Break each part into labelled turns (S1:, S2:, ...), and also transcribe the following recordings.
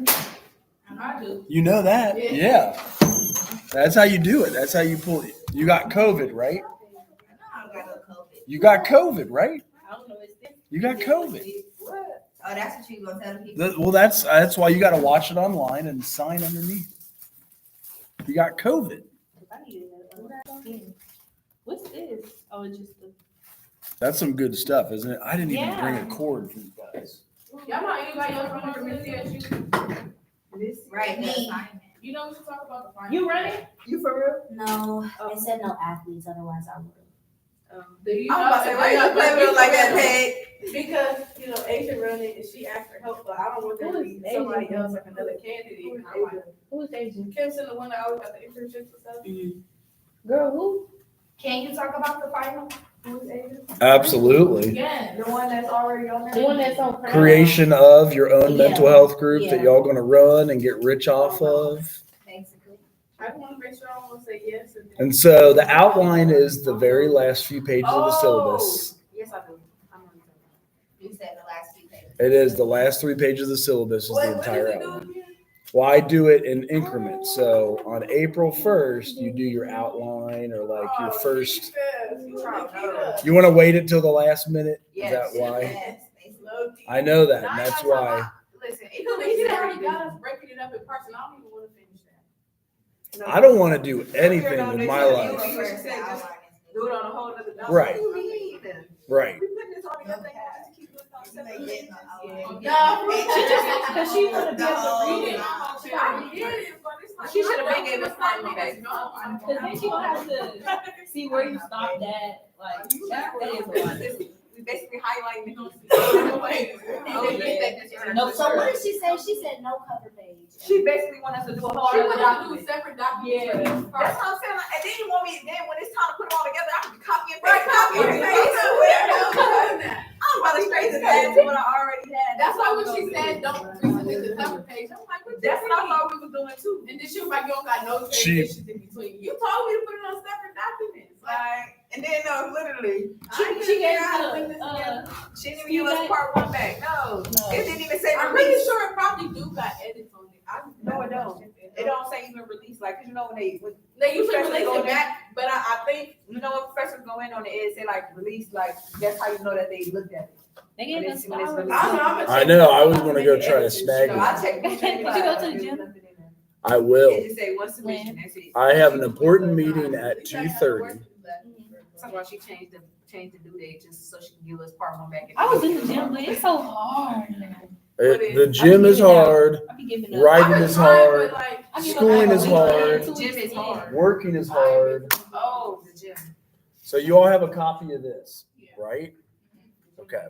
S1: I do.
S2: You know that? Yeah. That's how you do it. That's how you pull it. You got COVID, right? You got COVID, right?
S1: I don't know. It's different.
S2: You got COVID.
S1: What?
S3: Oh, that's what you gonna tell people.
S2: Well, that's why you got to watch it online and sign underneath. You got COVID.
S1: I need to. What's this? Oh, it's just the.
S2: That's some good stuff, isn't it? I didn't even bring a
S1: Yeah.
S2: cord for you guys.
S1: Y'all know anybody else from our community that you?
S3: Right, me.
S1: You know we should talk about the final. You running?
S4: You for real?
S5: No, it said no athletes, otherwise I would.
S1: Do you
S4: I'm about to say, why you play with us like that, Peg?
S6: Because, you know, Asia running and she asked for help, but I don't want there to be somebody else, like another candidate. And I'm like,
S1: Who's Asian?
S6: Kimson, the one that always got the internships and stuff.
S1: Girl, who?
S3: Can you talk about the final?
S6: Who's Asia?
S2: Absolutely.
S1: Yeah.
S6: The one that's already on there.
S1: The one that's on Crown.
S2: Creation of your own
S5: Yeah.
S2: mental health group that
S5: Yeah.
S2: y'all going to run and get rich off of.
S3: Basically.
S6: I just want to make sure I don't want to say yes.
S2: And so the outline is the very last few pages of the syllabus.
S6: Yes, I do. I'm on
S3: You said the last few pages.
S2: It is the last 3 pages of the syllabus is the
S6: What does
S2: entire
S6: it do
S2: outline.
S6: again?
S2: Well, I do it in increments. So on April 1st, you do your outline or like your first. You want to wait until the last minute? Is that why?
S3: Yes, basically.
S2: I know that. And that's why.
S6: Listen,
S1: He already got us breaking it up in parts, and I don't even want to finish that.
S2: I don't want to do anything with my life.
S4: Do it on a whole other document.
S2: Right.
S4: What do you mean?
S2: Right.
S4: We putting this all together, and just keep looking on separate pages.
S1: Because she want to be able to read it.
S6: She should have been gave us time, okay?
S1: Because then she gonna have to see where you stopped at. Like, that is a lot.
S4: We basically highlighting the
S1: No,
S5: So what did she say? She said no cover page.
S4: She basically want us to do a whole
S1: She
S4: other
S1: want to
S4: document.
S1: do separate documents.
S4: That's what I'm saying. Like, and then you want me, then when it's time to put them all together, I can copy and paste. I'm about to straight to that to what I already had.
S1: That's why when she said don't resubmit the cover page, I'm like, what
S4: That's what I
S1: thought.
S4: thought we was doing too.
S1: And then she was like, you don't got no
S2: She-
S1: transitions in between. You told me to put it on separate documents. Like,
S4: Like, and then literally,
S1: she gave
S4: how to
S1: me
S4: link this together. She didn't even
S1: you
S4: give us
S1: got-
S4: part 1 back. No, it didn't even say
S1: I'm
S4: release.
S1: pretty sure it probably do got edits on it.
S4: No, it don't. It don't say even release. Like, 'cause you know when
S1: They usually
S4: Professors
S1: release
S4: go
S1: it
S4: there.
S1: back, but I think
S4: you know when professors go in on it say like release, like that's how you know that they looked at it.
S5: They
S4: When
S5: gave
S4: it's-
S5: us
S4: when it's
S5: flowers.
S4: released.
S2: I know. I was going to go try to snag
S4: No, I
S2: it.
S4: checked.
S5: Did you go to the gym?
S2: I will.
S4: It just say one submission. That's it.
S2: I have an important meeting at 2:30.
S4: That's why she changed the due date just so she can give us part 1 back.
S5: I was in the gym, but it's so hard.
S2: The gym is hard.
S5: I be giving up.
S2: Writing is hard.
S1: Like,
S5: I give up
S2: Schooling
S5: like
S2: is
S5: a week
S2: hard.
S5: in, 2
S4: Gym
S5: weeks
S4: is
S5: in.
S4: hard.
S2: Working is hard.
S4: Oh, the gym.
S2: So you all have a copy of this, right? Okay.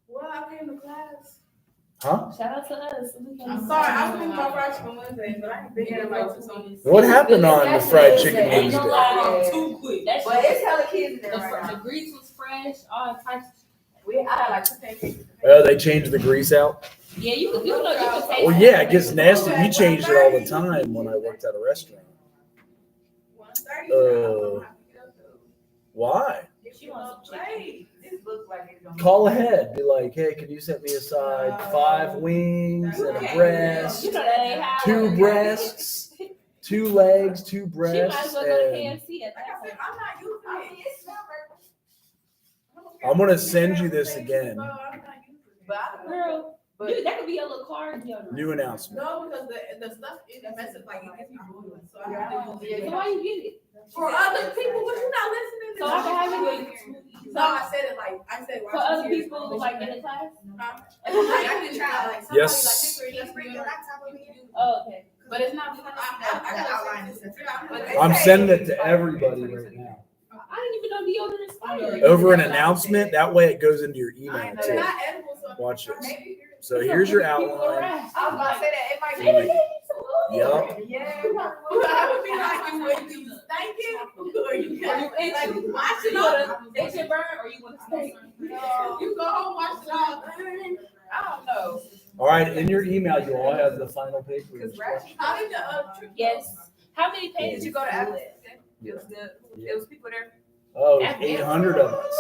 S6: Well, I came to class.
S2: Huh?
S5: Shout out to us.
S6: I'm sorry, I was thinking about fried chicken Wednesday, but I ain't been here like 2 Sundays.
S2: What happened on the fried chicken
S5: Ain't no
S2: Wednesday?
S5: lie.
S1: too quick.
S5: That
S4: But
S5: shit-
S4: it's hella kids in there
S5: the,
S4: right
S5: the
S4: now.
S5: grease was fresh. All types.
S4: I had like 2 pancakes.
S2: Oh, they changed the grease out?
S5: Yeah, you could taste.
S2: Well, yeah, it gets nasty. We changed it all the time when I worked at a restaurant.
S6: 1:30.
S2: Why?
S5: She wants some chicken.
S4: This looks like it's gonna
S2: Call ahead. Be like, hey, can you set me aside 5 wings and a breast,
S5: You know that ain't how.
S2: 2 breasts, 2 legs, 2
S5: She might as
S2: breasts,
S5: well go to
S2: and
S5: KFC at
S6: Like
S5: that
S6: I said,
S5: point.
S6: I'm not using
S4: I
S6: it.
S4: mean, it's not very
S2: I'm gonna send you this again.
S6: I'm not using it.
S4: But I don't know.
S5: Girl,
S4: But
S5: dude, that could be a little card deodorant.
S2: New announcement.
S6: No, because the stuff it messes like it gets me boiling. So I have to use
S5: So
S6: it.
S5: why you get it?
S6: For other people, but you're not listening to
S5: So I can have it
S6: No, I said it like I said
S5: for other people, like in the class?
S6: I can try like somebody
S2: Yes.
S6: like Hickory, just bring your laptop over here.
S5: Oh, okay.
S6: But it's not I
S2: I'm sending it to everybody right now.
S5: I didn't even know deodorant expired.
S2: Over an announcement, that way it goes into your email
S6: It's
S2: too.
S6: not edible, so
S2: Watch this.
S6: maybe
S2: So here's your
S5: People
S2: outline.
S5: harass.
S4: I was about to say that it might be.
S5: Maybe they need some oil.
S2: Yup.
S4: Yeah.
S6: I would be like, you wait till you thank you, or you got like wash it off.
S5: It's your burn or you want to stay?
S6: You go home, wash it off.
S4: I don't know.
S2: All right, in your email, you all have the final paper.
S4: Cause Ratchet,
S6: How did the trip?
S5: Yes. How many
S4: did
S5: pages?
S4: you go to Apple? It was good. It was people there.
S2: Oh, 800 of us.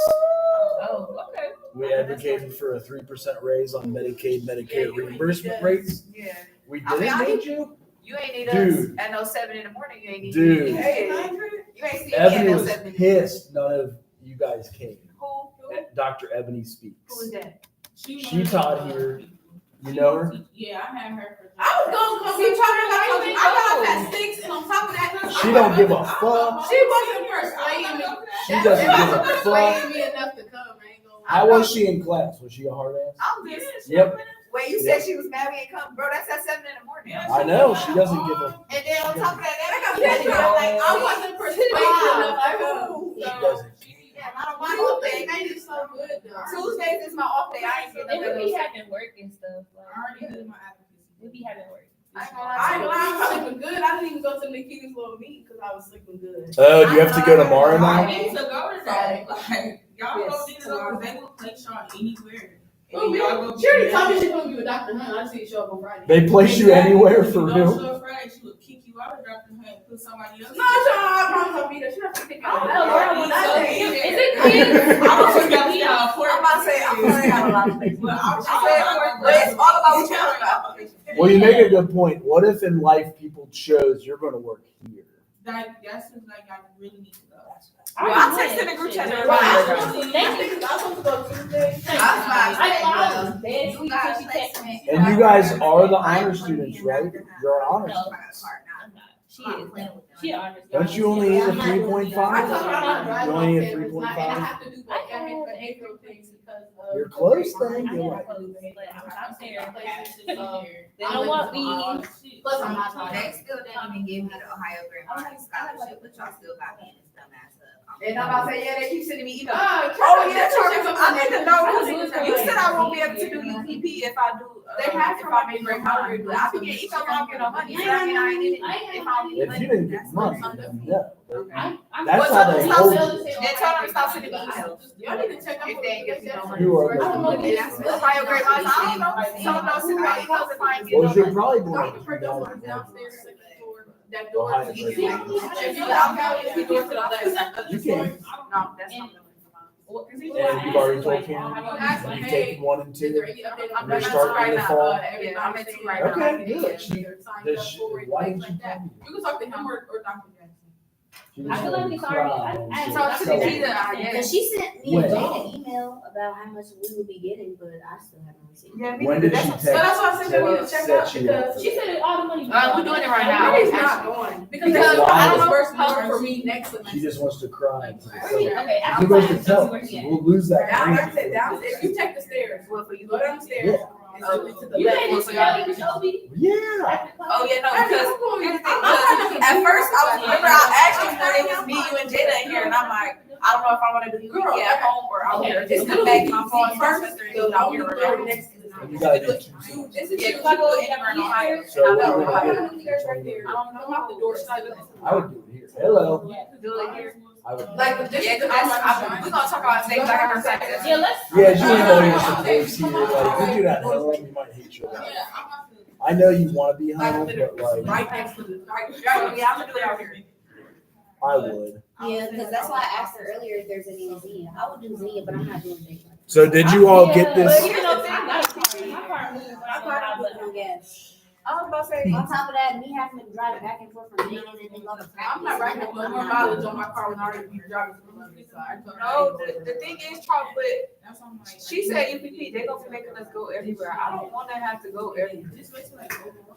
S5: Oh, okay.
S2: We advocated for a 3% raise on Medicaid, Medicare reimbursement rates.
S4: Yeah.
S2: We
S4: I mean,
S2: didn't need you?
S4: You ain't need us
S2: Dude.
S4: at no 7 in the morning. You ain't need
S2: Dude.
S4: me.
S6: Hey,
S4: You ain't see me at
S2: Ebony
S4: no
S2: was
S4: 7 in the morning.
S2: pissed none of you guys came.
S4: Who?
S2: Dr. Ebony
S4: Who is
S2: Speaks.
S4: that?
S2: She taught here. You know her?
S1: Yeah, I had her for.
S6: I was gonna come see talking about you. I got up at 6 and on top of that.
S2: She don't give a fuck.
S6: She wasn't persuading me.
S2: She doesn't give a fuck.
S6: Persuading me enough to come. I ain't gonna lie.
S2: How was she in class? Was she a hard ass?
S4: I'm just.
S2: Yep.
S4: Wait, you said she was mad we ain't come, bro? That's at 7 in the morning.
S2: I know. She doesn't give a.
S4: And then on top of that,
S6: I
S4: that
S6: I wasn't persuaded enough to come.
S2: She doesn't.
S4: yeah, I don't mind off day.
S6: Made it so good though.
S4: Tuesdays is my off day. I ain't getting
S5: And we be
S4: up
S5: having work and stuff.
S1: I
S5: Like,
S1: already did my advocacy.
S5: we be having work.
S4: I ain't
S6: I
S4: gonna
S6: ain't
S4: lie.
S6: gonna lie, I was sleeping good. I didn't even go to Nikita's little meet because I was sleeping good.
S2: Oh, do you have to go tomorrow
S1: I
S2: now?
S1: need to go to that. Like, y'all go get it over. They will place y'all anywhere.
S6: Oh,
S1: And y'all go
S6: She already
S1: get
S6: told me
S1: it.
S6: she put me with Dr. Hunt. I see you show up on Friday.
S2: They place you anywhere for
S1: If you
S2: real?
S1: don't show up Friday, she would kick you out of Dr. Hunt and put somebody else.
S6: No, I promise I'll be there. She not gonna take me out.
S5: Oh, girl,
S1: Is
S5: it kids?
S1: I don't think y'all need y'all for
S4: I'm about to say, I'm gonna have a lot of things.
S1: But I'm
S4: She said, but it's all about what you
S2: Well, you make a good point. What if in life people chose you're going to work here?
S1: that seems like y'all really need to go.
S4: Well, I'm texting the group chat to
S6: Well,
S4: everybody.
S6: I was supposed to- I think I was supposed to go Tuesday.
S5: I was bad
S3: You
S5: sweet
S3: guys
S5: till she texted me.
S2: And you guys are the honor students, right? You're an honor
S5: No.
S2: students.
S5: I'm not. She is. She honors.
S2: Don't you only need a 3.5?
S6: I told her I'm not driving
S2: You
S6: on
S2: only need a
S6: campus, and I
S2: 3.5?
S6: have to do like behavioral things because of.
S2: You're close then.
S5: I
S2: You're
S5: have
S2: like,
S5: clothes, but I'm out there. They
S6: I'm
S5: don't want
S6: looking
S5: me.
S6: Plus, I'm not
S3: They
S6: driving.
S3: still didn't even give me the Ohio Grand Prix scholarship, but y'all still got me in this dumbass stuff.
S4: And I'm about to say, yeah, they keep sending me emails.
S6: Oh,
S4: Yeah, Charles, I need to know. You said I won't be able to do UPP if I do.
S6: They have
S4: if I make great money, but I can get emails on get on money. So I mean, I ain't in it. If I don't get
S2: if you
S4: money.
S2: didn't get money, then no.
S5: I'm
S2: That's
S4: But
S2: how
S4: tell
S2: they
S4: them
S2: hold
S4: stop
S2: you.
S4: Then tell them to stop sending me emails.
S6: Y'all need to check out.
S4: If they ain't give me no money.
S2: You are
S6: I don't know.
S2: the-
S4: Ohio great minds, I don't know. Some of those send me emails if I ain't getting
S2: Well,
S4: no
S2: you're
S4: money.
S2: probably going
S6: Dr.
S2: to
S6: Perdomo is downstairs, second floor. That door
S2: Ohio
S6: is
S2: Great
S6: easy.
S2: Minds.
S6: If you out there, it's the door to the left.
S2: You can.
S4: No, that's not.
S2: And you've already told Karen, you've taken 1 and 2.
S6: Is there any update on
S2: You're
S6: that?
S2: starting
S6: Right
S2: in the
S6: now,
S2: fall?
S6: everybody's
S4: Yeah, I'm in two
S6: saying
S4: right now.
S6: that
S2: Okay, good. She-
S6: they're signed
S2: Does
S6: up
S2: she,
S6: for it,
S2: why
S6: things
S2: didn't she
S6: like that.
S2: tell
S6: You can talk to him or Dr. Jackson.
S2: you?
S5: I feel like it's already. I
S4: Talk to
S2: So-
S4: Nikita, I guess.
S7: Cause she sent me
S2: When?
S7: a Jada email about how much we would be getting, but I still haven't received.
S4: Yeah,
S2: When did she
S6: So that's why I said we need to check out
S2: set you up?
S6: because
S5: She said all the money.
S4: We're doing it right now.
S6: Money's not going. Because
S2: Because
S6: I don't
S2: why?
S6: know first month for me next
S2: She
S6: semester.
S2: just wants to cry.
S5: Okay,
S2: You're
S5: I'm
S2: supposed to
S5: fine.
S2: tell us. We'll lose that.
S6: Down,
S2: grant.
S6: like I said, downstairs, you check the stairs.
S4: Well, for you.
S6: Go downstairs. And to the
S5: You
S6: left.
S5: can't just tell me, Shelby.
S2: Yeah.
S4: Oh, yeah, no, because here's the thing,
S6: I'm
S4: at first, remember I asked you when it was me, you and Jada in here, and I'm like, I don't know if I wanna do UPP at home or out here, just come back my phone first, and do it out here.
S2: And you gotta do 2.
S6: This is
S4: Yeah,
S6: you.
S4: if I go anywhere in Ohio,
S2: So
S4: I
S2: we're
S4: know,
S2: gonna
S6: I
S2: do
S6: got a stairs right there. I'm out the door, so
S2: I would do it here. Hello.
S4: do it here.
S2: I would.
S6: Like, this
S4: Yeah,
S6: is
S4: cause we're gonna talk about things I got to say.
S5: Yeah, let's.
S2: Yeah, you know you're supposed to. Like, if you do that at home, you might hate your life. I know you want to be home, but like,
S6: right next to the,
S4: Yeah, I'm gonna do it out here.
S2: I would.
S7: Yeah, cause that's why I asked her earlier if there's any Zia. I would do Zia, but I'm not doing Zia.
S2: So did you all get
S5: But
S2: this?
S5: you know, I got my car moved.
S7: My car was on gas.
S4: I was about to say,
S7: On top of that, me having to drive back and forth from Lincoln and then go to practice.
S6: I'm not writing up no more mileage on my car when I already be driving.
S4: no, the thing is, Charles, but she said UPP, they gonna be making us go everywhere. I don't wanna have to go everywhere.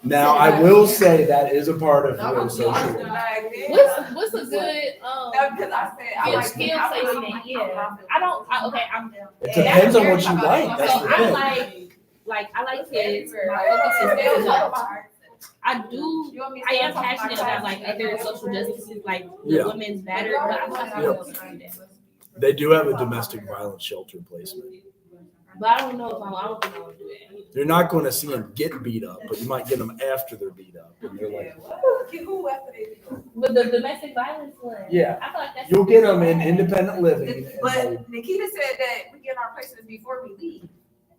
S2: Now, I will say that is a part of real social
S4: Like,
S2: work.
S4: man.
S5: What's a good
S4: No, because I said, I
S5: yeah,
S4: like.
S5: skill placement? Yeah, I don't. Okay, I'm.
S2: It depends on what you like. That's
S5: So
S2: the
S5: I
S2: thing.
S5: like I like kids. My focus is very much. I do. I am passionate about like other social justices, like the
S2: Yeah.
S5: women's matter, but I'm not
S2: Yeah.
S5: going to do that.
S2: They do have a domestic violence shelter placement.
S5: But I don't know if I don't think I want to do that.
S2: You're not going to see them get beat up, but you might get them after they're beat up, and they're like,
S4: Who after they?
S5: But the domestic violence one,
S2: yeah.
S5: I feel like that's.
S2: You'll get them in independent living. and they-
S4: But Nikita said that we get our placements before we leave.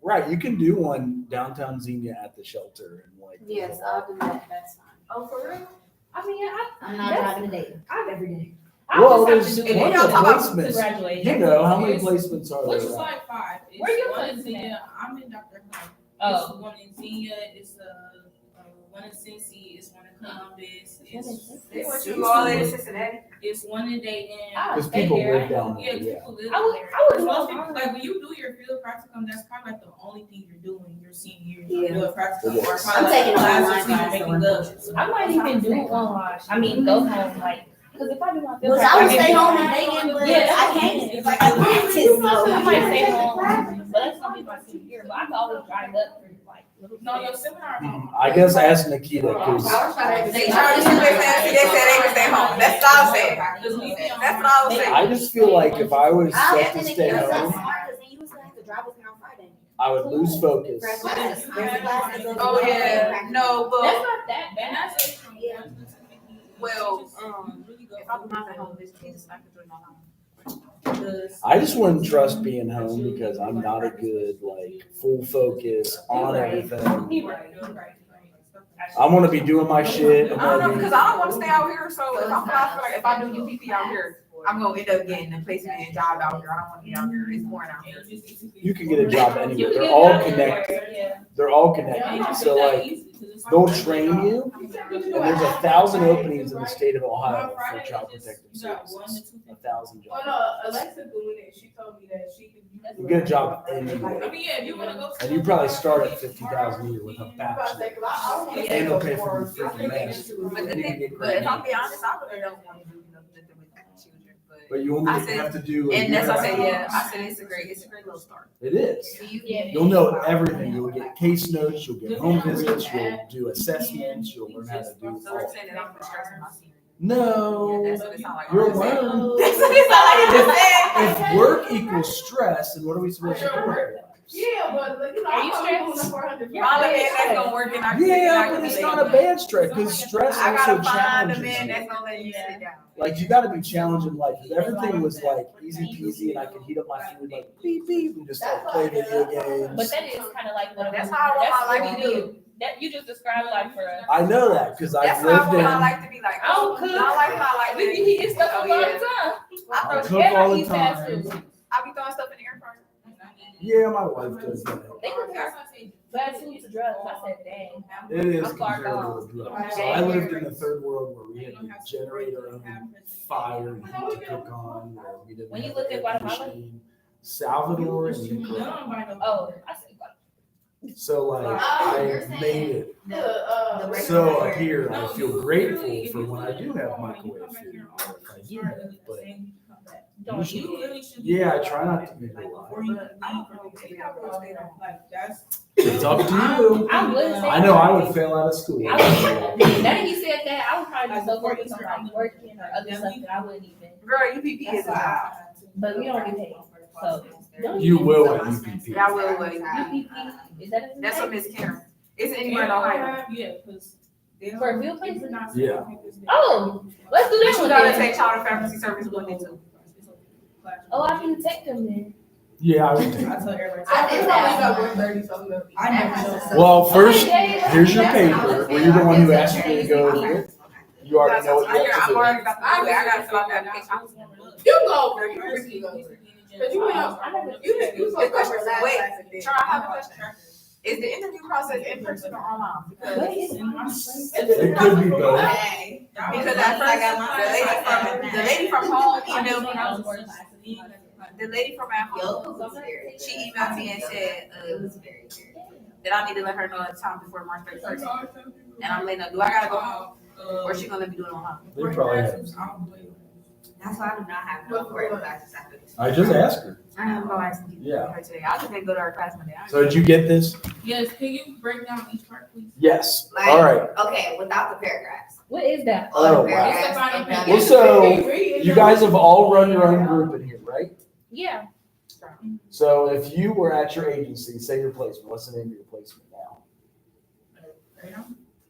S2: Right, you can do one downtown Xenia at the shelter and like.
S7: Yes, I'll do that. That's fine.
S4: Oh, for real?
S5: I mean,
S7: I'm not driving a day. every day.
S5: I
S2: Well,
S5: just
S2: there's
S5: have to do
S4: plenty
S5: it
S4: of
S5: to
S2: placements.
S5: graduate.
S2: You know, how many placements are
S1: Which is
S2: there?
S1: like 5. It's
S5: Where you
S1: one in
S5: placement
S1: Xenia. I'm in Dr. Hunt.
S5: Oh.
S1: It's one in Xenia. It's
S5: one in Cincy, it's one in Columbus,
S3: They want you to go all the way to Cincinnati.
S5: it's one in Dayton.
S2: Because people live down
S5: Yeah,
S2: there, yeah.
S5: people live
S7: I would-
S5: there.
S7: I would
S5: Because most
S7: love
S5: people,
S7: all
S5: like when you do your field practicum, that's probably like the only thing you're doing your senior year.
S7: Yeah.
S5: Field practicum,
S2: It
S5: or
S2: is.
S5: probably
S7: I'm taking
S5: like
S7: online
S5: classes
S7: class,
S5: you making up.
S1: I might even do online. I mean, go home, like, because if I do my field
S7: But I would
S1: practice-
S7: stay home and Megan, but
S1: Yeah,
S7: I can't.
S5: it's
S7: Like,
S5: like-
S7: I practice.
S1: I might stay home, but that's gonna be my senior year, but I can always drive up for like little.
S5: No, your seminar.
S2: I guess ask Nikita, because
S3: They charge you their fancy, they said they can stay home. That's all I'm saying. That's all I'm saying.
S2: I just feel like if I was
S7: I'll
S2: set
S7: have
S2: to
S7: to
S2: stay
S7: make
S2: home,
S7: smart, because then you was gonna have to drive with me on Friday.
S2: I would lose focus.
S3: Oh, yeah, no,
S1: That's
S3: but,
S1: not that
S5: And
S1: bad.
S5: that's it.
S7: Yeah.
S3: well, if I do mine at home, this Jesus, I can do it at home.
S2: I just wouldn't trust being home because I'm not a good, like, full focus on everything.
S1: He right.
S2: I want to be doing my shit.
S3: I don't know, because I don't want to stay out here, so if I feel like if I do UPP out here, I'm gonna end up getting a placement and job out here. I don't want to be out here. It's boring out here.
S2: You can get a job anywhere. They're all connected. They're all connected. So, like, they'll train you, and there's 1,000 openings in the state of Ohio for child protective services. 1,000
S6: Oh,
S2: jobs.
S6: no, Alexa doing it, she told me that she could.
S2: You get a job
S5: I
S2: anywhere.
S5: mean, yeah, if you wanna go.
S2: And you probably start at 50,000 a year with a bachelor. And they'll pay for your freaking master.
S3: But the
S2: You can
S3: thing,
S2: get
S3: but if I'm
S2: credit.
S3: being honest, I really don't want to do nothing with children,
S2: But you only
S3: I said-
S2: have to do. a
S3: and that's what I
S2: year.
S3: said, yeah, I said it's a great little start.
S2: It is.
S1: Yeah.
S2: You'll know everything. You'll get case notes, you'll get home visits, you'll do assessments, you'll learn how to do
S3: So we're
S2: all.
S3: saying that I'm stressing my senior.
S2: No,
S3: That's what it sounds like.
S2: you'll learn.
S3: That's what it sounds like. I'm saying.
S2: If work equals stress, then what are we supposed to do with our lives?
S6: Yeah, but like, you know,
S1: Are you
S6: I'm doing the
S1: stressed?
S6: 400.
S3: Find a man that's gonna work in our.
S2: Yeah, but it's not a bad stress, because stress
S3: I
S2: also
S3: gotta find a
S2: challenges
S3: man
S2: you.
S3: that's gonna let you sit down.
S2: Like, you gotta be challenged in life. If everything was like easy peasy and I could heat up my food like beep beep and just like play video games.
S1: But that is kind of like what.
S3: That's how I want my life to
S1: what we
S3: do.
S1: That you just described life for us.
S2: I know that, because
S3: That's
S2: I've
S3: how I
S2: lived
S3: want my
S2: in,
S3: life to be like.
S1: Oh, cook.
S3: I like my life.
S1: We can heat stuff up
S3: Oh,
S1: all
S3: yeah.
S1: the time.
S2: I
S3: I
S2: cook all the
S1: Eat fast
S2: time.
S1: food.
S3: be throwing stuff in the air fryer.
S2: Yeah, my wife does that.
S1: They compare fast food to drugs. I said, dang.
S2: It is
S1: I'm far
S2: comparable to drugs. So I lived in the third world where we had to generate our own fire and heat to cook on, where we didn't
S1: When you
S2: have
S1: lived in
S2: air
S1: Guatemala?
S2: conditioning. Salvador and Nicaragua.
S1: Oh, I said,
S2: So like, I made it.
S3: The
S2: So up here, I feel grateful for when I do have microwave food, or if I do have it, but
S1: don't
S5: You
S1: you?
S5: really should.
S2: yeah, I try not to eat a lot.
S5: Before you leave, like, that's.
S2: It's up to you.
S1: I would say.
S2: I know I would fail out of school.
S1: I would, now that you said that, I would probably be so focused on like working or other stuff that I wouldn't even,
S3: Girl, UPP is a job.
S1: but we don't get paid, so. don't
S2: You
S1: even-
S2: will at UPP.
S3: Yeah, I will, but
S1: UPP, is that a?
S3: that's what Miss Karen. It's anywhere in Ohio.
S5: Yeah, because.
S1: For a field place?
S2: Yeah.
S1: Oh, let's do
S3: But
S1: that
S3: you
S1: one
S3: gotta
S1: then.
S3: take child and family service one and two.
S1: Oh, I can take them then.
S2: Yeah, I would take
S5: I
S2: it.
S5: tell everybody.
S6: I did probably got 130 something.
S5: I never know.
S2: Well, first,
S1: Okay,
S2: here's your paper. Were you the one who asked me to go over it? You already know what you have
S3: I'm
S2: to
S3: already about to do it. I gotta fill out the application.
S6: You go over it, you really go over it. Cause you went out, you supposed to go over it last
S3: Wait,
S6: class and then.
S3: Try, I have a question. Is the interview process in person or online? Because
S2: It could be both.
S3: Because at first, the lady from home emailed me. The lady from at home, she emailed me and said, that I need to let her know at the time before March 31st. And I'm letting her, do I gotta go home? Or she gonna let me do it online?
S2: They probably have.
S3: That's why I do not have no work classes after this.
S2: I just asked her.
S3: I have no idea.
S2: Yeah.
S3: Her today. I just didn't go to her class Monday.
S2: So did you get this?
S5: Yes, can you break down each part, please?
S2: Yes. All right.
S3: Okay, without the paragraphs.
S1: What is that?
S2: Oh, wow. Well, so you guys have all run your own group in here, right?
S1: Yeah.
S2: So if you were at your agency, say your placement, what's the name of your placement now?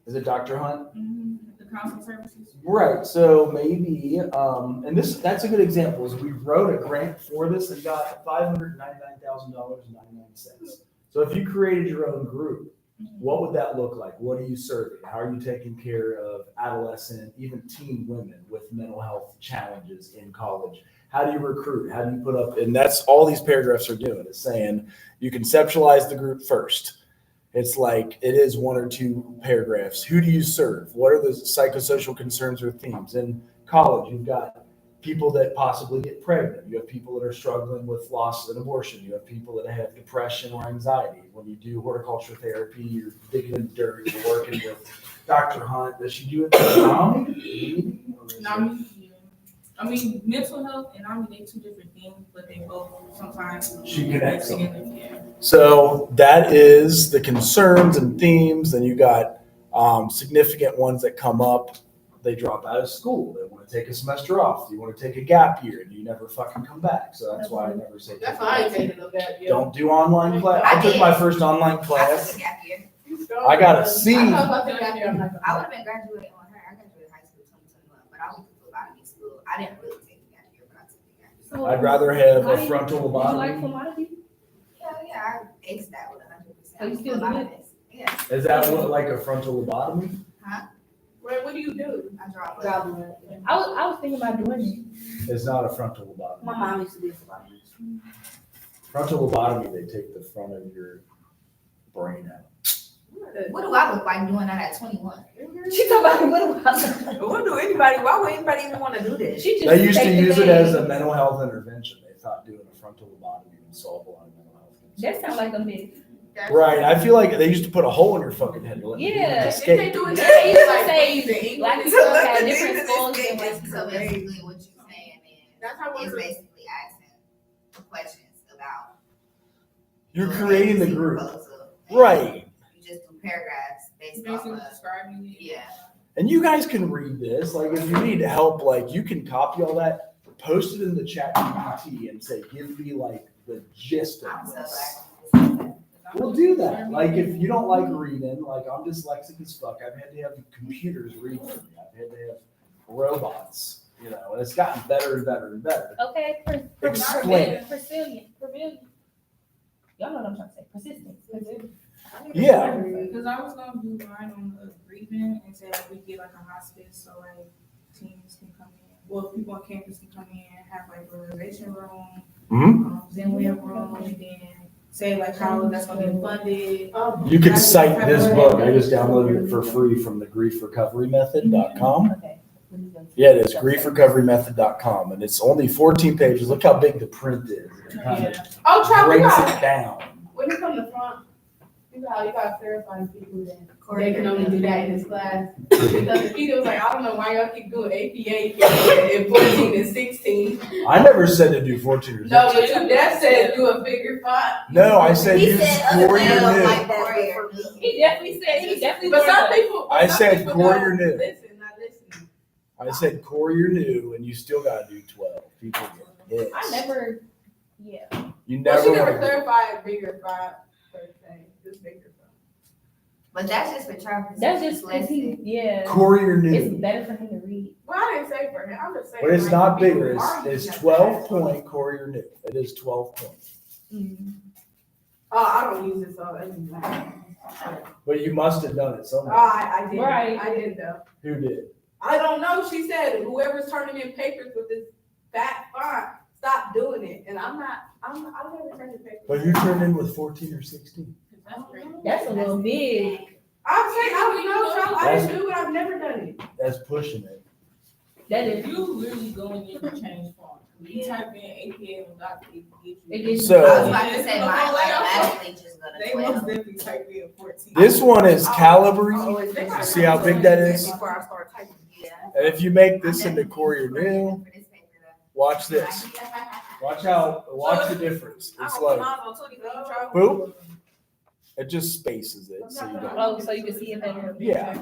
S2: Is it Dr. Hunt?
S5: The counseling services.
S2: Right, so maybe, and that's a good example, is we wrote a grant for this and got $599,000.99. So if you created your own group, what would that look like? What are you serving? How are you taking care of adolescent, even teen women with mental health challenges in college? How do you recruit? How do you put up, and that's all these paragraphs are doing, is saying you conceptualize the group first. It's like, it is 1 or 2 paragraphs. Who do you serve? What are the psychosocial concerns or themes? In college, you've got people that possibly get pregnant. You have people that are struggling with loss and abortion. You have people that have depression or anxiety. When you do horticulture therapy, you're digging in dirt, you're working with Dr. Hunt. Does she do it to NAMI?
S4: NAMI, I mean, mental health and NAMI, they two different things, but they both sometimes.
S2: She connects them.
S4: together, yeah.
S2: So that is the concerns and themes. Then you got significant ones that come up. They drop out of school. They want to take a semester off. You want to take a gap year and you never fucking come back. So that's why I never say.
S6: That's why I ain't taking no gap year.
S2: Don't do online class. I took my first online
S3: I
S2: class.
S3: took a gap year.
S2: I got a C.
S6: I thought about the gap year. I'm like,
S3: I would have been graduating on her. I graduated high school 2021, but I went to phlebotomy school. I didn't really take a gap year, but I took a gap year.
S1: So,
S2: I'd rather have
S1: how
S2: a
S1: do you-
S2: frontal
S1: do you like
S2: lobotomy.
S1: phlebotomy?
S3: Yeah, I aced that with 100%.
S1: So you still do it?
S3: Phlebotomist. Yeah,
S2: Is that what, like a frontal lobotomy?
S6: what do you do?
S3: I draw blood.
S7: Job one.
S1: I was thinking about doing it.
S2: It's not a frontal lobotomy.
S7: My mom used to be a phlebotomist.
S2: Frontal lobotomy, they take the front of your brain out.
S3: What do I look like doing that at 21?
S1: She talking about what about?
S4: Why would anybody even want to do this?
S1: She just
S2: They used to
S1: take the
S2: use it
S1: thing.
S2: as a mental health intervention. They thought doing a frontal lobotomy would solve a lot of mental health concerns.
S1: That sounds like a myth.
S2: Right, I feel like they used to put a hole in your fucking head to let you
S1: Yeah.
S2: escape.
S6: do it
S1: They used to
S6: like,
S1: say
S6: the
S1: black
S6: English.
S1: people
S3: Look,
S1: had
S3: the
S1: different
S3: niggas
S1: schools
S3: is
S1: and
S3: getting-
S1: white
S3: So
S1: people.
S3: basically what you're saying
S6: That's how
S3: is
S6: we're.
S3: basically asking questions about.
S2: You're creating the
S3: agency
S2: group.
S3: proposal, and
S2: Right.
S3: You just do paragraphs based off
S4: Basically
S3: of,
S4: describing it.
S3: yeah.
S2: And you guys can read this. Like, if you need help, like, you can copy all that, post it in the chat GPT and say, give me, like, the gist
S3: I'm
S2: of
S3: so
S2: this.
S3: glad.
S2: We'll do that. Like, if you don't like reading, like, I'm dyslexic as fuck. I've had to have computers read for me. I've had to have robots, you know, and it's gotten better and better and better.
S1: Okay,
S2: Explain.
S1: Persistent. Y'all know what I'm trying to say. Persistent.
S2: Yeah.
S4: Because I was gonna do mine on the agreement and say like we get like a hospice, so like teams can come in. Well, people on campus can come in, have like a reservation room,
S2: Mhm.
S4: then we have room, and then say like how that's gonna be funded.
S2: You can cite this book. I just downloaded it for free from the griefrecoverymethod.com.
S1: Okay.
S2: Yeah, it is griefrecoverymethod.com, and it's only 14 pages. Look how big the print is. It kind of
S6: Oh, Trump, you
S2: breaks
S6: got,
S2: it down.
S6: when you come to front, you got clarifying people that they can only do that in this class. Because the video was like, I don't know why y'all keep doing APA in 14 and 16.
S2: I never said to do 14 or 16.
S6: No, but your dad said do a figure font.
S2: No, I said
S3: He
S2: use
S3: said other
S2: Courier
S3: than
S2: New.
S3: like Courier.
S1: He definitely
S6: But some
S1: does.
S6: people.
S2: I
S6: some
S2: said
S6: people
S2: Courier
S6: don't
S2: New.
S6: Listen, not listening.
S2: I said Courier New, and you still got to do 12. People get hits.
S1: I never, yeah.
S2: You
S6: Well,
S2: never
S6: she never
S2: want to.
S6: clarified bigger font per se, just bigger font.
S3: But that's just for Trump.
S1: That's just because he, yeah.
S2: Courier
S1: It's
S2: New.
S1: better for him to read.
S6: Well, I didn't say for him, I'm just saying.
S2: But it's
S6: like,
S2: not
S6: people
S2: bigger.
S6: argue
S2: It's
S6: that
S2: 12
S6: fast.
S2: point Courier New. It is 12 points.
S6: Oh, I don't use it, so it doesn't matter.
S2: But you must have done it
S6: Oh,
S2: somewhere.
S6: I did.
S1: Right.
S6: I did though.
S2: Who did?
S6: I don't know. She said whoever's turning in papers with this fat font, stop doing it. And I don't ever turn in papers.
S2: But who turned in with 14 or 16?
S1: That's a little big.
S6: I'm saying, I don't know, Charles. I
S2: That's-
S6: didn't do it. I've never done it.
S2: That's pushing it.
S1: That is.
S4: You really going in to change form. You type in APA and doctor, it
S1: It
S4: get you.
S1: gets
S2: So-
S3: I was about to say mine automatically just go
S4: They
S3: to
S4: most
S3: 12.
S4: definitely type in 14.
S2: This one is
S6: Oh,
S2: Calibri.
S6: it's been-
S2: See how big that is?
S6: Before I start typing.
S3: Yeah.
S2: And if you make this into Courier New,
S3: For this paper, though.
S2: watch this. Watch the difference.
S6: I
S2: It's
S6: don't
S2: like,
S6: put mine on 20, Charles.
S2: boop. It just spaces it so you don't.
S1: Oh, so you can see it better.
S2: Yeah.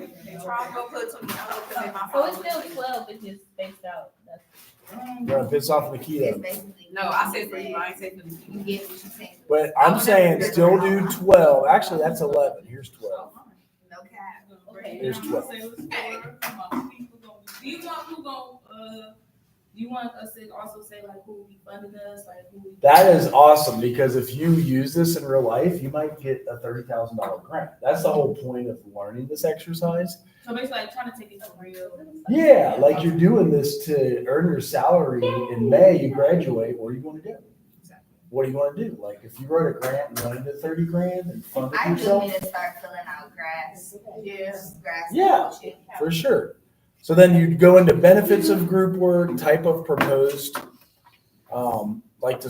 S6: Charles, go put 20. I'm gonna put it in my
S1: So it's
S6: phone.
S1: still 12, it's just spaced out. That's
S2: You're gonna piss off
S3: It's
S2: Nikita.
S3: basically.
S6: No, I said for you. I ain't said for you.
S3: You get what she's saying.
S2: But I'm saying still do 12. Actually, that's 11. Here's 12.
S3: No cap.
S1: Okay.
S2: There's 12.
S4: Do you want us to also say like who we funded us, like who we?
S2: That is awesome because if you use this in real life, you might get a $30,000 grant. That's the whole point of learning this exercise.
S4: So basically like trying to take it to real.
S2: Yeah, like you're doing this to earn your salary in May, you graduate, where are you going to go? what do you want to do? Like, if you wrote a grant and wanted to 30 grand and fund it
S3: I do
S2: yourself,
S3: need to start filling out grass. Grass.
S2: Yeah. for sure. So then you'd go into benefits of group work, type of proposed, like the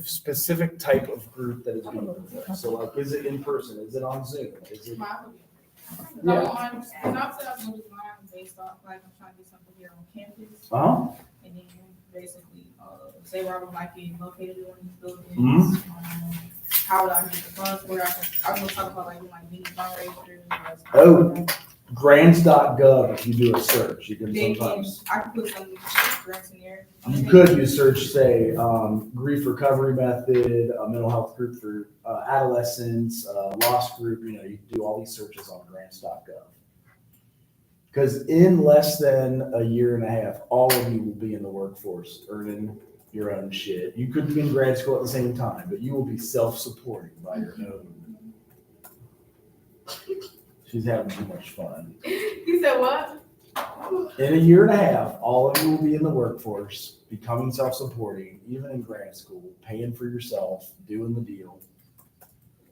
S2: specific type of group that is being proposed. So like, is it in person? Is it on Zoom? Is it?
S4: No,
S2: Yeah.
S4: I'm said I'm gonna do mine based off, like, I'm trying to get something here on campus,
S2: Uh-huh.
S4: and then basically, say where I would like it located in these buildings.
S2: Mhm.
S4: How would I get the funds, where I'm gonna talk about like mini fundraisers.
S2: Oh. Grants.gov, if you do a search, you can
S4: Then
S2: sometimes,
S4: I can put some grants in there.
S2: you could use search, say, grief recovery method, a mental health group for adolescents, lost group, you can do all these searches on grants.gov. Because in less than a year and a half, all of you will be in the workforce earning your own shit. You could be in grad school at the same time, but you will be self-supporting by your own. She's having too much fun.
S6: You said what?
S2: In a year and a half, all of you will be in the workforce, becoming self-supporting, even in grad school, paying for yourself, doing the deal.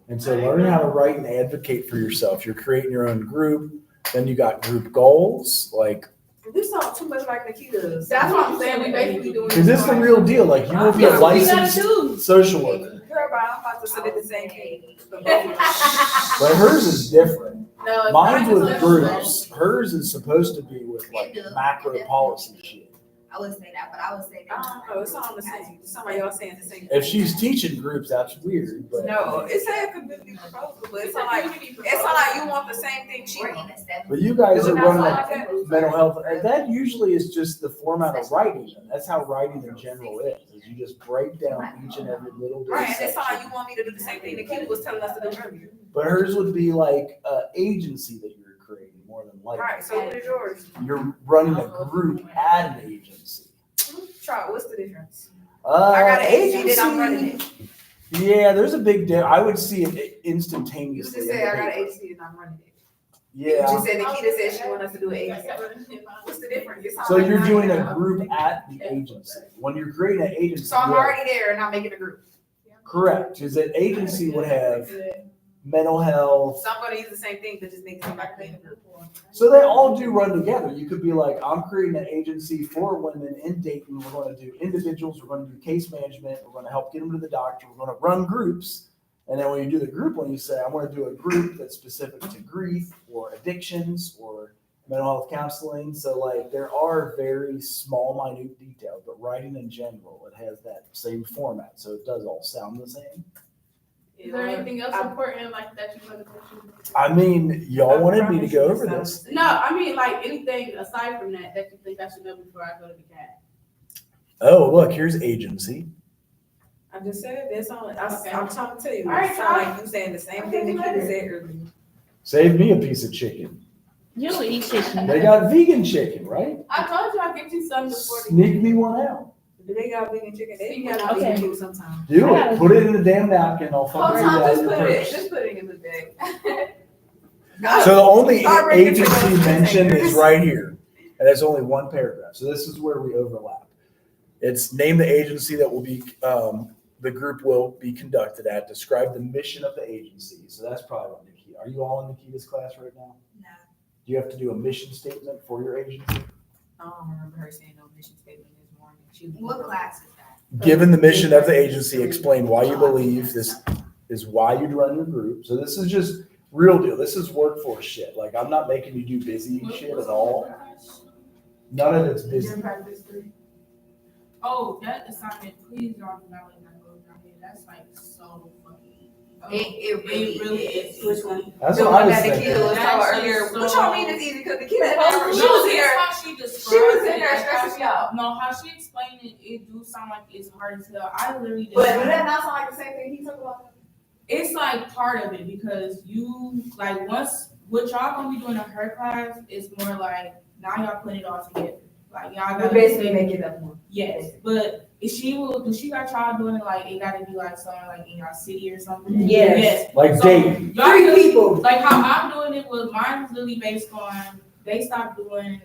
S2: And so learning how to write and advocate for yourself. You're creating your own group. Then you got group goals, like,
S3: This sounds too much like Nikita's.
S6: That's what I'm saying, we basically doing.
S2: because it's the real deal. Like, you will be a licensed social worker.
S3: Girl, but I'm about to sit at the same page.
S2: But hers is different.
S6: No,
S2: Mine's with
S6: it's
S2: groups. Hers is supposed to be with like macro policy shit.
S3: I would say that, but I would say that.
S8: I don't know, it's all the same. Somebody else saying the same.
S2: If she's teaching groups, that's weird, but.
S8: No, it's a community proposal, but it's not like you want the same thing she wants.
S2: But you guys are
S8: Doing that
S2: running
S8: like that?
S2: mental health, and that usually is just the format of writing. That's how writing in general is you just break down each and every little bit.
S8: Right, it's not like you want me to do the same thing Nikita was telling us to do earlier.
S2: But hers would be like an agency that you're creating more than likely.
S8: Right, so what is yours?
S2: You're running a group at an agency.
S8: Try, what's the difference? I got an agency that I'm running it.
S2: Yeah, there's a big difference. I would see it
S8: You
S2: instantaneously.
S8: just said I got an agency and I'm running it. You
S2: Yeah.
S8: just said Nikita said she want us to do an agency. What's the difference? It's not
S2: So
S8: like
S2: you're
S8: I'm
S2: doing
S8: not-
S2: a group at the agency. When you're creating an agency.
S8: So I'm
S2: you have-
S8: already there and I'm making a group.
S2: Correct, because an agency would have mental health.
S8: So I'm gonna use the same thing, but just make it back in a group.
S2: So they all do run together. You could be like, I'm creating an agency for women in Dayton. We're going to do individuals. We're going to do case management. We're going to help get them to the doctor. We're going to run groups. And then when you do the group one, you say, I want to do a group that's specific to grief or addictions or mental health counseling. So like there are very small, minute details, but writing in general, it has that same format. So it does all sound the same.
S6: Is there anything else important like that you want to mention?
S2: I mean, y'all wanted me to go over this.
S6: No, I mean like anything aside from that you think I should know before I go to the cat.
S2: Oh, look, here's agency.
S8: I just said that's all.
S6: Okay.
S8: I'm trying to tell you.
S6: All right,
S8: It sound like you saying the same thing Nikita said earlier.
S2: Save me a piece of chicken.
S5: You don't eat chicken.
S2: They got vegan chicken, right?
S6: I told you I'd get you some before the.
S2: Sneak me one out.
S8: Do they got vegan chicken? They
S6: Yeah,
S8: got
S5: okay.
S8: vegan chicken sometimes.
S2: Do it. Put it in the damn napkin. I'll
S8: Hold
S2: fucking
S8: on,
S2: do
S8: just
S2: that
S8: put
S2: in
S8: it,
S2: purse.
S8: just put it in the bag.
S2: So the only
S8: Start breaking
S2: agency
S8: chicken
S2: mentioned
S8: fingers.
S2: is right here. And it's only one paragraph. So this is where we overlap. It's name the agency that will be, the group will be conducted at, describe the mission of the agency. So that's probably what Nikita, are you all in Nikita's class right now?
S3: No.
S2: Do you have to do a mission statement for your agency?
S8: I don't remember her saying no mission statement this morning. She was-
S3: What class is that?
S2: Given the mission of the agency, explain why you believe this is why you'd run your group. So this is just real deal. This is workforce shit. Like, I'm not making you do busy shit at all. None of it's busy.
S4: Oh, that assignment, please don't do not let that go down here. That's like so funny.
S3: It really is.
S8: Which one?
S2: That's
S8: The
S2: what I
S8: one
S2: was
S8: that Nikita
S2: thinking.
S8: was talking about earlier.
S4: So-
S8: What y'all mean it's easy? Because Nikita,
S4: No,
S8: she was here.
S4: how she described
S8: She was in
S4: it,
S8: there
S4: and
S8: stressing me out.
S4: No, how she explained it, it do sound like it's hard as hell. I literally
S8: But
S4: didn't.
S8: does that not sound like the same thing he talked about?
S4: It's like part of it because you like once what y'all gonna be doing in her class is more like now y'all put it all together. Like y'all
S8: We
S4: gotta
S8: basically
S4: say-
S8: make it up more.
S4: Yes, but if she will, do she got y'all doing it like it gotta be like something like in your city or something?
S8: Yes.
S2: Like
S4: So,
S2: Dayton.
S4: y'all
S8: Three
S4: just-
S8: people.
S4: Like how I'm doing it was mine is really based on they stopped doing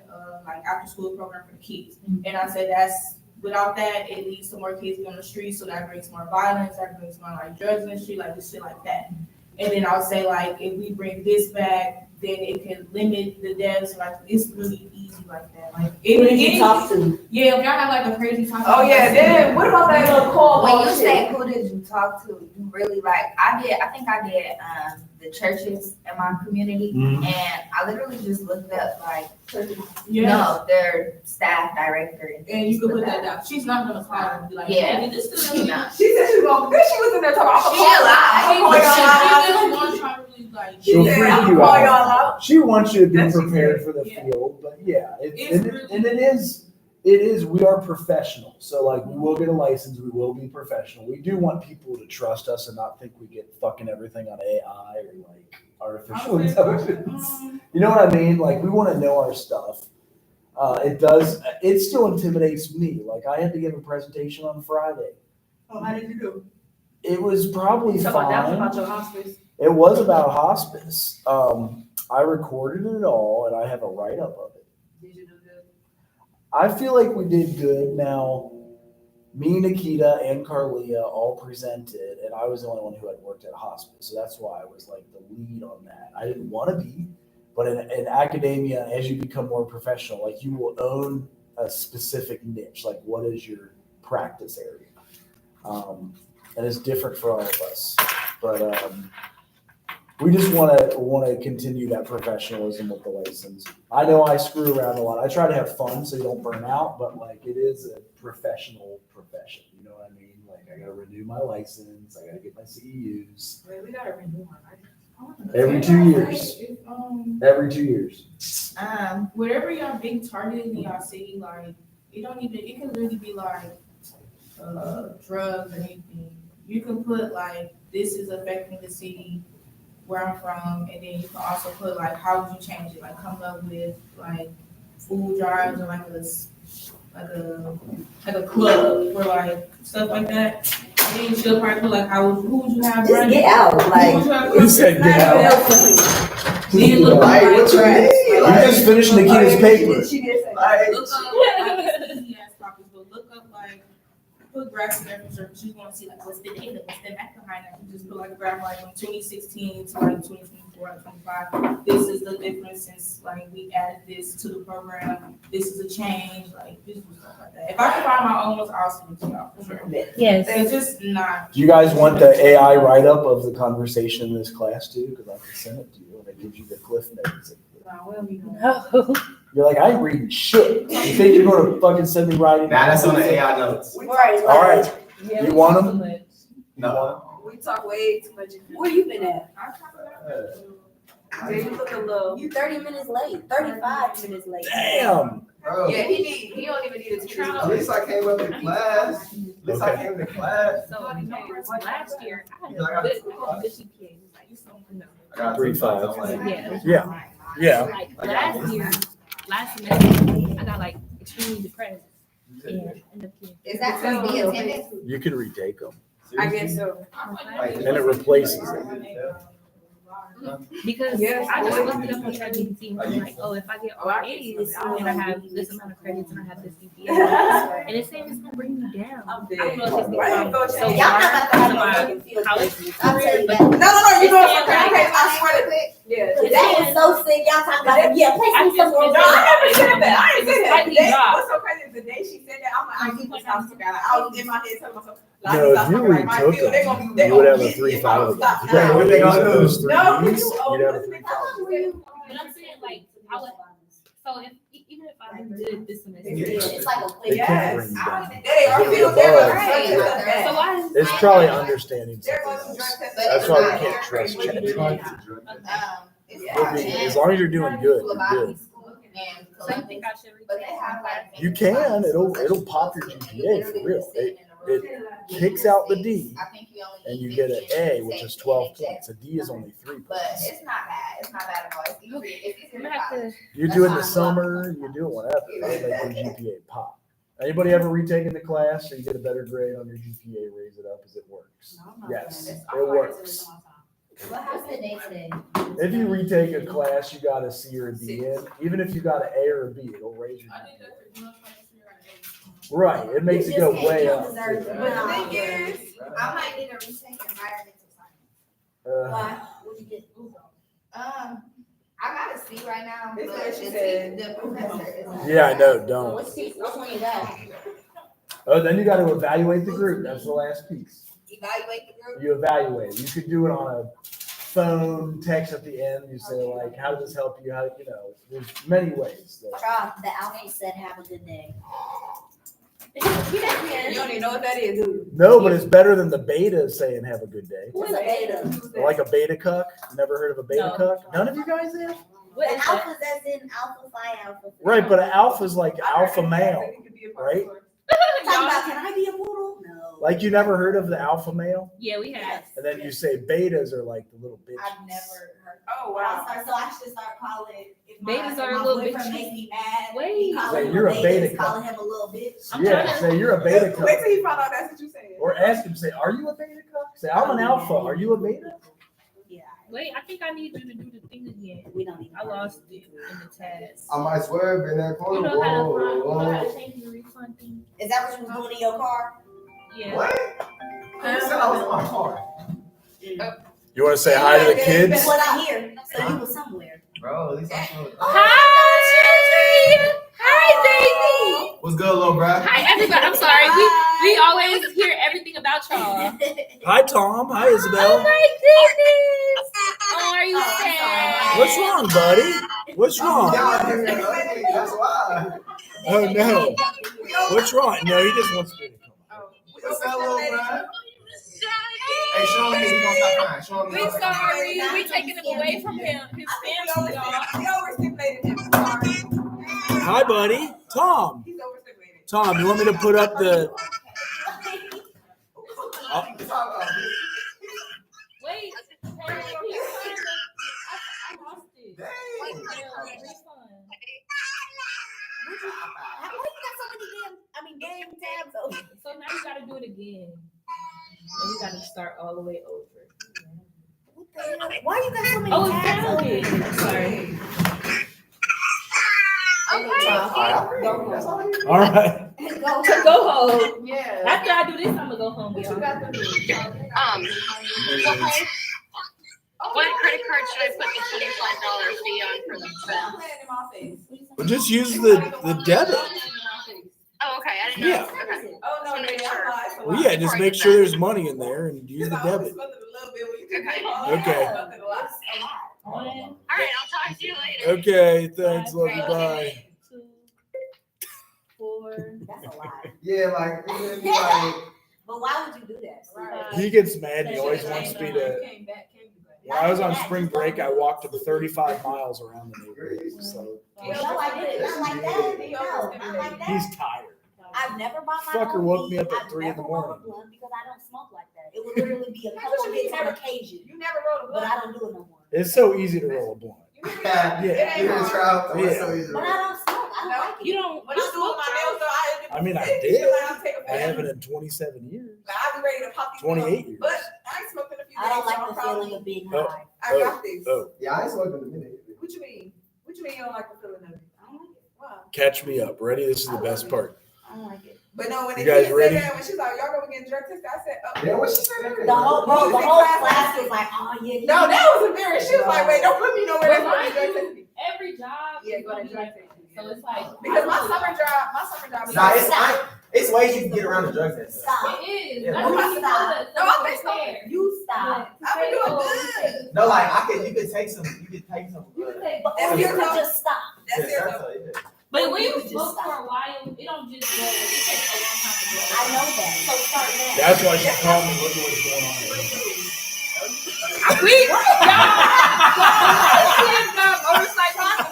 S4: like after school program for the kids, and I said without that, it leads to more kids being on the street, so that brings more violence, that brings more like drugs in the street, like just shit like that. And then I'll say like, if we bring this back, then it can limit the deaths, like it's really easy like that. Like
S7: Who did you talk to?
S4: Yeah, if y'all have like a crazy topic.
S8: Oh yeah, then what about that little call?
S3: When you
S8: bullshit?
S3: say who did you talk to, you really like, I think I did the churches in my community,
S2: Mhm.
S3: and I literally just looked up like,
S4: Yeah,
S3: no, their staff director.
S4: and you can put that down. She's not gonna call and be like,
S3: Yeah.
S4: hey, this is
S3: She not.
S8: She said she was gonna. Then she was in there talking. I'm
S3: She
S8: gonna
S3: lied.
S8: call y'all.
S4: She didn't want to try to really like.
S2: She'll
S8: Yeah,
S2: freak
S8: I'm
S2: you
S8: gonna call
S2: out.
S8: y'all out.
S2: She wants you to be
S8: That's what she
S2: prepared
S8: said.
S2: for the
S4: Yeah.
S2: field, but yeah,
S4: It's
S2: and
S4: really-
S2: it is, we are professional. So like, we will get a license, we will be professional. We do want people to trust us and not think we get fucking everything on AI or like artificial intelligence. You know what I mean? Like, we want to know our stuff. It still intimidates me. Like, I had to give a presentation on Friday.
S8: Oh, how did you do?
S2: It was probably
S1: So that was
S2: fine.
S1: about your hospice.
S2: It was about hospice. I recorded it all and I have a write-up of it.
S8: Did you do good?
S2: I feel like we did good. Now, me, Nikita, and Carlia all presented, and I was the only one who had worked at a hospice. So that's why I was like the lead on that. I didn't want to be, but in academia, as you become more professional, like you will own a specific niche. Like, what is your practice area? And it's different for all of us. But we just want to continue that professionalism with the license. I know I screw around a lot. I try to have fun so you don't burn out, but like, it is a professional profession. You know what I mean? Like, I got to renew my license. I got to get my CEUs
S8: Wait, we gotta renew one, right?
S2: every 2 years. Every 2 years.
S4: Whatever y'all big target in y'all city, like, it can literally be like, drugs or anything. You can put like, this is affecting the city where I'm from, and then you can also put like, how would you change it? Like, come up with like food drives or like a club or like stuff like that. And then she'll probably put like, who would you have
S7: Just
S4: running?
S7: get out,
S4: Who
S7: like.
S4: would you have
S2: Who said get out?
S4: Then look
S2: Like,
S4: like
S8: what you
S4: trash.
S8: mean?
S2: You just finished Nikita's paper.
S8: She did say.
S4: Look up like it's easy ass topics, but look up like put graphs in every search. You want to see like what's the data, what's the math behind that. You just put like a graph like from 2016 to like 2024 and 25. This is the difference since like we added this to the program. This is a change. Like this was stuff like that. If I could find my own ones, I'll send it to y'all for sure.
S5: Yes.
S4: It's just not.
S2: Do you guys want the AI write-up of the conversation in this class too? Because I can send it to you and it gives you the cliff notes.
S5: No.
S2: You're like, I ain't reading shit. You think you're going to fucking send me writing?
S9: Nah, that's on the AI notes.
S7: Right.
S2: All right. You want them?
S9: No.
S8: We talk way too much.
S7: Where you been at?
S8: Yeah, you look a little.
S7: You 30 minutes late, 35 minutes late.
S2: Damn.
S9: Bro,
S8: Yeah, he don't even need it to
S9: at least I came up to class. At least I came to class.
S5: So last year, I
S9: Yeah, I
S5: had
S9: got
S5: a good GPA. Like, no.
S9: I got
S2: 3.5.
S9: I'm like,
S5: Yeah.
S2: Yeah.
S5: Like last semester, I got like extremely depressed. And ended up getting.
S3: Is that supposed to be attendance?
S2: You can retake them.
S8: I guess so.
S2: And it replaces it.
S5: Because
S8: Yes.
S5: I just looked it up on ChatGPT and I'm like, oh, if I get all A's and I have this amount of credits and I have this GPA, and it's saying it's gonna bring me down. I don't know if it's
S8: Why you go
S5: so
S8: change?
S7: Y'all not about to have no
S5: far
S7: fucking field
S5: college
S7: business. I'll tell you that.
S8: No, you know
S5: It's
S8: something?
S5: like-
S8: Okay, I swear to yeah.
S7: That was so sick. Y'all talking about, yeah, place
S5: I
S7: me
S5: just
S7: somewhere.
S8: No, I never said that. I ain't said that.
S5: Slightly
S8: Today,
S5: dropped.
S8: what's so crazy is the day she said that, I'm like, I keep this house together. I was in my head telling myself,
S2: No, if you retook them, you would have a 3.5.
S9: Yeah, what they gonna do?
S2: Those three
S8: No,
S2: Ds,
S8: you
S2: you'd have a 3.5.
S5: But I'm saying like, I would, so if, even if I did this semester.
S7: It's like a
S2: They
S7: place.
S2: can't bring you down.
S8: They are
S2: You'll be
S8: feeling their
S2: above.
S8: right.
S5: So why is?
S2: It's probably understanding
S8: There goes
S2: something
S8: some drug
S2: else.
S8: tests.
S2: That's why we can't trust ChatGPT. You'll be- As long as you're doing good, you're good.
S5: So you think I should
S3: But they have like.
S2: You can, it'll pop your GPA for real. It kicks out the D and you get an A, which is 12 points. A D is only 3
S3: But
S2: points.
S3: it's not bad. It's not bad at all. It's easy. It's easy
S5: I'm
S3: to
S5: gonna have
S3: follow.
S5: to,
S2: You do it in the summer, you do it whenever. It'll make your GPA pop. Anybody ever retaken the class or you get a better grade on your GPA, raise it up as it works? Yes, it works.
S7: What happened today today?
S2: If you retake a class, you got a C or a D in, even if you got an A or a B, it'll raise your
S4: I did
S2: GPA.
S4: that for, you know, trying to figure out
S2: Right, it makes it go way up.
S8: But the thing is,
S7: I might need a retake environmental science.
S2: Uh,
S7: What'd you get? I got a C right now,
S8: This
S7: but
S8: is what she
S7: the
S8: said.
S7: the professor is.
S2: Yeah, I know, don't.
S7: Which one you got?
S2: Oh, then you got to evaluate the group. That's the last piece.
S7: Evaluate the group.
S2: You evaluate. You could do it on a phone, text at the end. You say like, how does this help you? How, you know, there's many ways. That,
S7: The alpha said, "Have a good day."
S8: you don't even know what that is, do you?
S2: no, but it's better than the beta saying have a good day.
S7: What's a beta?
S2: Like a beta cuck. Never heard of a beta
S5: No.
S2: cuck? None of you guys have?
S5: What
S7: The
S5: is that?
S7: alpha that's in alpha phi alpha.
S2: Right, but an alpha is like alpha male, right?
S7: Talking about, can I be a poodle? No.
S2: Like you never heard of the alpha male?
S5: Yeah, we have.
S7: Yes.
S2: And then you say betas are like the little bitches.
S7: I've never heard.
S8: Oh, wow.
S7: So I should start calling. If
S5: Betas are
S7: if
S5: a little
S7: boyfriend
S5: bitches.
S7: Make me mad.
S5: Wait.
S7: calling
S2: Say
S7: him
S2: you're a beta
S7: is
S2: cuck.
S7: calling him a little bitch.
S5: I'm
S2: Yeah,
S5: trying to-
S2: say you're a beta
S8: Wait
S2: cuck.
S8: till you find out that's what you're saying.
S2: Or ask him, say, are you a beta cuck? Say, I'm an alpha. Are you a beta?
S7: Yeah.
S5: Wait, I think I need you to do the thing again.
S7: We don't even.
S5: I lost it in the task.
S9: I might swerve in that
S5: You
S9: corner.
S5: know how to find, you know how
S9: Whoa.
S5: to change the refund thing?
S7: Is that what you was doing in your car?
S5: Yeah.
S9: What? Who said I was in my car?
S2: You want to say hi to the kids?
S7: What I hear. So you was somewhere.
S9: Bro, at least I know.
S5: Hi! Hi, baby!
S9: What's good, little bro?
S5: Hi, everybody. I'm sorry. We always hear everything about y'all.
S2: Hi, Tom. Hi,
S5: Oh
S2: Isabel.
S5: my goodness! Oh, are you sad?
S2: What's wrong, buddy? What's wrong?
S9: Y'all hear me ugly, that's why.
S2: Oh, no. What's wrong? No, he just wants me to come.
S9: What's up, little bro? Hey, show me. You gonna stop crying. Show me.
S5: We sorry. We taking him away from him. His family, y'all.
S8: He overstimulated him. Sorry.
S2: Hi, buddy. Tom.
S8: He's overstimulated.
S2: Tom, you want me to put up the...
S5: Wait. I lost it.
S9: Dang.
S7: Why you got so many game tabs open?
S5: So now you gotta do it again. And we gotta start all the way over.
S7: What the hell? Why you got so many
S5: Oh, it's
S7: tabs
S5: found
S7: open?
S5: it. Sorry.
S2: All right.
S5: Go home.
S6: Yeah.
S5: After I do this, I'm gonna go home.
S6: What
S5: y'all.
S6: you got to do?
S10: What credit card should I put the $25 fee on for the trip?
S2: Well, just use the debit.
S10: Oh, okay, I didn't know.
S2: Yeah.
S10: Okay.
S8: Oh, no,
S10: Make
S8: baby,
S10: sure.
S8: I'm
S2: Well, yeah, just make sure there's money in there and use the debit. Okay.
S10: All right, I'll talk to you later.
S2: Okay, thanks. Love you. Bye.
S5: 2, 4.
S7: That's a lot.
S9: Yeah, like, it'd be like,
S7: But why would you do that?
S2: He gets mad. He always wants me to. When I was on spring break, I walked him 35 miles around the neighborhood. So
S7: No, I didn't. Not like that. No, not like that.
S2: he's tired.
S7: I've never bought my
S2: Fucker
S7: own
S2: woke me
S7: weed.
S2: up at
S7: I've
S2: 3 in the
S7: never rolled
S2: morning.
S7: a blunt because I don't smoke like that. It would literally be a couple of hits on occasion,
S8: You never wrote a
S7: but
S8: book.
S7: I don't do it no more.
S2: It's so easy to roll a blunt.
S9: yeah,
S2: Yeah.
S9: you're in trial.
S2: Yeah.
S9: It's so easy.
S7: But I don't smoke. I don't like it.
S5: You don't.
S8: When I'm doing my nails, though,
S2: I mean, I did. I haven't in 27 years.
S8: I be ready to pop these
S2: 28
S8: pills.
S2: years.
S8: But I ain't smoking a few
S7: I don't
S8: days,
S7: like
S8: so
S7: the
S8: I'm
S7: feeling
S8: probably-
S7: of being
S2: Oh.
S7: high.
S8: I got this.
S2: Oh,
S9: Yeah, I ain't smoking in a minute.
S8: What you mean? What you mean you don't like the feeling of it?
S7: I don't like it.
S8: Why?
S2: catch me up. Ready? This is the best part.
S7: I don't like it.
S8: But no, when
S2: You
S8: the
S2: guys
S8: kid
S2: ready?
S8: said that, when she's like, y'all gonna get drug tested, I said, oh.
S9: Yeah, what she said?
S7: The whole class was like, oh yeah.
S8: No, that was embarrassing. She was like, wait, don't put me nowhere that's gonna be drug tested.
S5: Every job.
S8: Yeah,
S5: is
S8: go
S5: gonna
S8: to
S5: be
S8: drug
S5: like
S8: testing.
S5: that. So it's like
S8: Because my summer job is
S9: Nah, it's ways you can get around the drug test.
S7: Stop.
S5: it is.
S9: Yeah.
S5: That's why you know that.
S8: No, I think so.
S7: You stop.
S8: I've been doing good.
S9: No, like you could take some.
S7: But
S8: That's
S7: or you
S8: your
S7: could
S8: job.
S7: just stop.
S8: That's it.
S5: But when
S7: You
S5: you
S7: could just
S5: smoke
S7: stop.
S5: for a while, it don't just go. It takes a long time to go.
S7: I know that. So start now.
S2: That's why she called me. Look at what's going on.
S5: We y'all got motorcycles.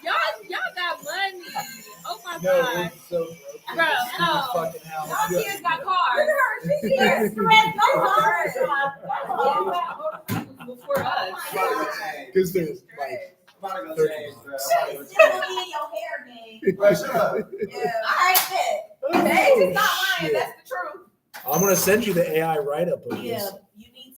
S5: Y'all got money. Oh my
S2: No,
S5: god.
S2: it's so
S5: Bro, no.
S2: fucking house.
S5: Y'all kids got cars. Before us.
S2: Because there's like 30
S9: Bro, shut up.
S8: Yeah. They just not lying.
S2: shit.
S8: That's the truth.
S2: I'm gonna send you the AI write up of
S7: Yeah,
S2: this.